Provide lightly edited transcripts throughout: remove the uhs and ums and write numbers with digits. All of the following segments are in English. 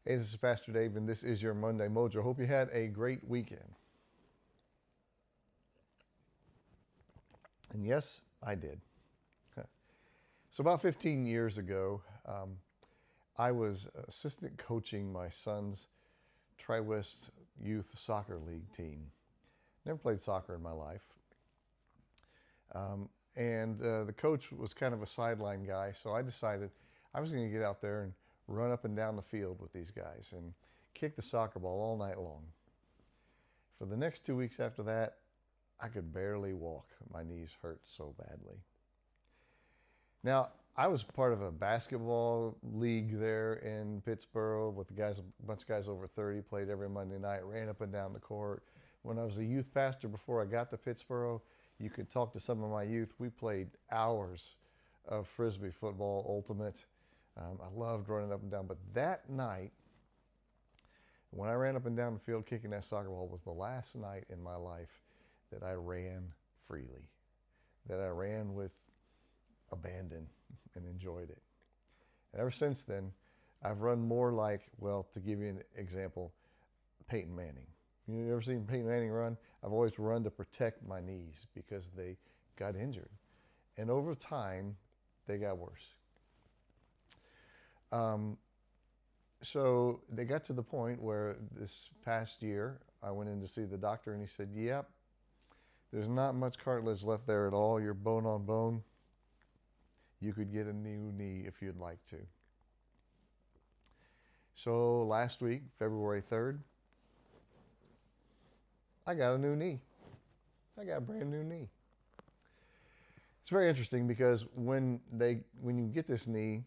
Hey, this is Pastor Dave, and this is your Monday Mojo. Hope you had a great weekend. And yes, I did. So, about 15 years ago, I was assistant coaching my son's Tri-West Youth Soccer League team. Never played soccer in my life. And the coach was kind of a sideline guy, so I decided I was going to get out there and run up and down the field with these guys and kick the soccer ball all night long. For the next 2 weeks after that, I could barely walk. My knees hurt so badly. Now, I was part of a basketball league there in Pittsburgh with the guys, a bunch of guys over 30, played every Monday night, ran up and down the court. When I was a youth pastor before I got to Pittsburgh, you could talk to some of my youth. We played hours of Frisbee football, ultimate. I loved running up and down. But that night, when I ran up and down the field kicking that soccer ball, was the last night in my life that I ran freely, that I ran with abandon and enjoyed it. And ever since then, I've run more like, well, to give you an example, Peyton Manning. You ever seen Peyton Manning run? I've always run to protect my knees because they got injured. And over time, they got worse. So they got to the point where this past year, I went in to see the doctor and he said, yep, there's not much cartilage left there at all. You're bone on bone. You could get a new knee if you'd like to. So last week, February 3rd, I got a new knee. I got a brand new knee. It's very interesting because when you get this knee,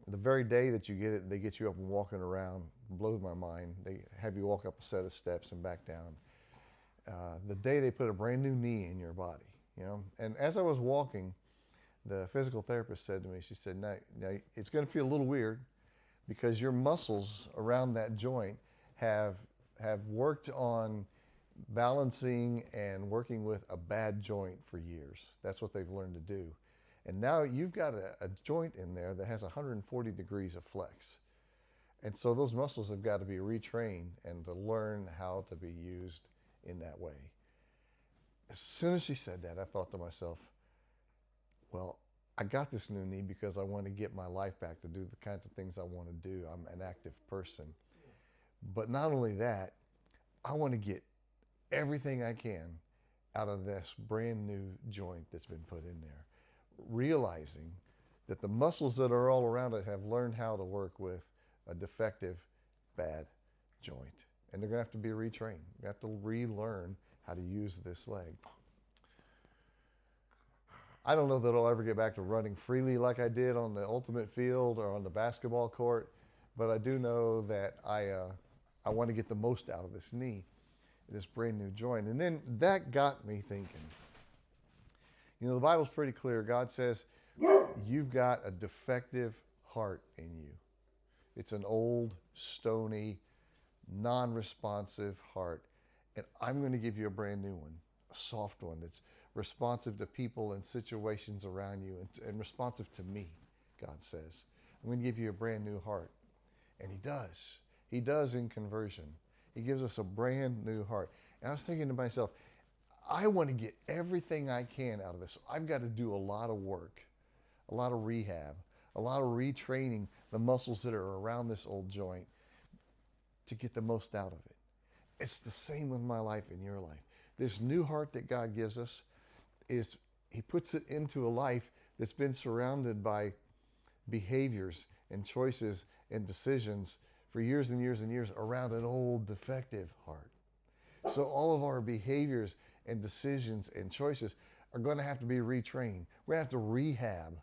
the very day that you get it, they get you up and walking around. It blows my mind. They have you walk up a set of steps and back down. The day they put a brand new knee in your body, you know. And as I was walking, the physical therapist said to me, she said, now it's going to feel a little weird because your muscles around that joint have worked on balancing and working with a bad joint for years. That's what they've learned to do. And now you've got a joint in there that has 140 degrees of flex. And so those muscles have got to be retrained and to learn how to be used in that way. As soon as she said that, I thought to myself, well, I got this new knee because I want to get my life back to do the kinds of things I want to do. I'm an active person. But not only that, I want to get everything I can out of this brand new joint that's been put in there, realizing that the muscles that are all around it have learned how to work with a defective, bad joint. And they're going to have to be retrained. You have to relearn how to use this leg. I don't know that I'll ever get back to running freely like I did on the ultimate field or on the basketball court, but I do know that I want to get the most out of this knee, this brand new joint. And then that got me thinking. You know, the Bible's pretty clear. God says, you've got a defective heart in you. It's an old, stony, non-responsive heart. And I'm going to give you a brand new one, a soft one that's responsive to people and situations around you and responsive to me, God says. I'm going to give you a brand new heart. And he does. He does in conversion. He gives us a brand new heart. And I was thinking to myself, I want to get everything I can out of this. I've got to do a lot of work, a lot of rehab, a lot of retraining the muscles that are around this old joint to get the most out of it. It's the same with my life and your life. This new heart that God gives us is he puts it into a life that's been surrounded by behaviors and choices and decisions for years and years and years around an old defective heart. So all of our behaviors and decisions and choices are going to have to be retrained. We're going to have to rehab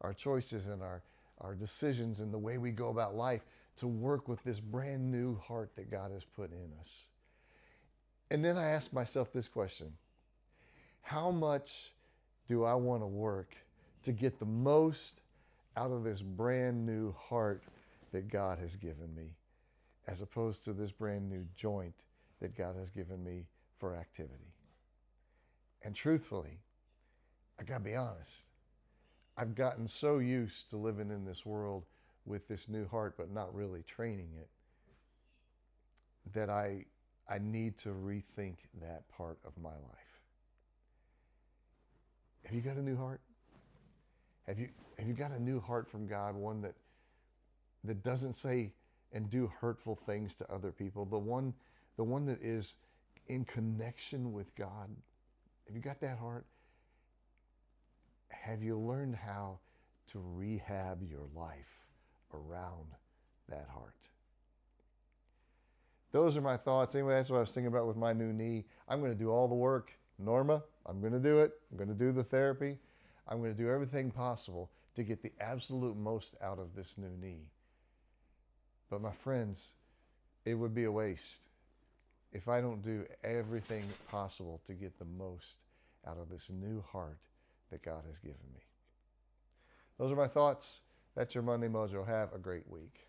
our choices and our decisions and the way we go about life to work with this brand new heart that God has put in us. And then I asked myself this question: how much do I want to work to get the most out of this brand new heart that God has given me, as opposed to this brand new joint that God has given me for activity? And truthfully, I gotta be honest, I've gotten so used to living in this world with this new heart, but not really training it, that I need to rethink that part of my life. Have you got a new heart? Have you got a new heart from God, one that doesn't say and do hurtful things to other people, the one that is in connection with God? Have you got that heart? Have you learned how to rehab your life around that heart? Those are my thoughts. Anyway, that's what I was thinking about with my new knee. I'm going to do all the work. Norma, I'm going to do it. I'm going to do the therapy. I'm going to do everything possible to get the absolute most out of this new knee. But my friends, it would be a waste if I don't do everything possible to get the most out of this new heart that God has given me. Those are my thoughts. That's your Monday Mojo. Have a great week.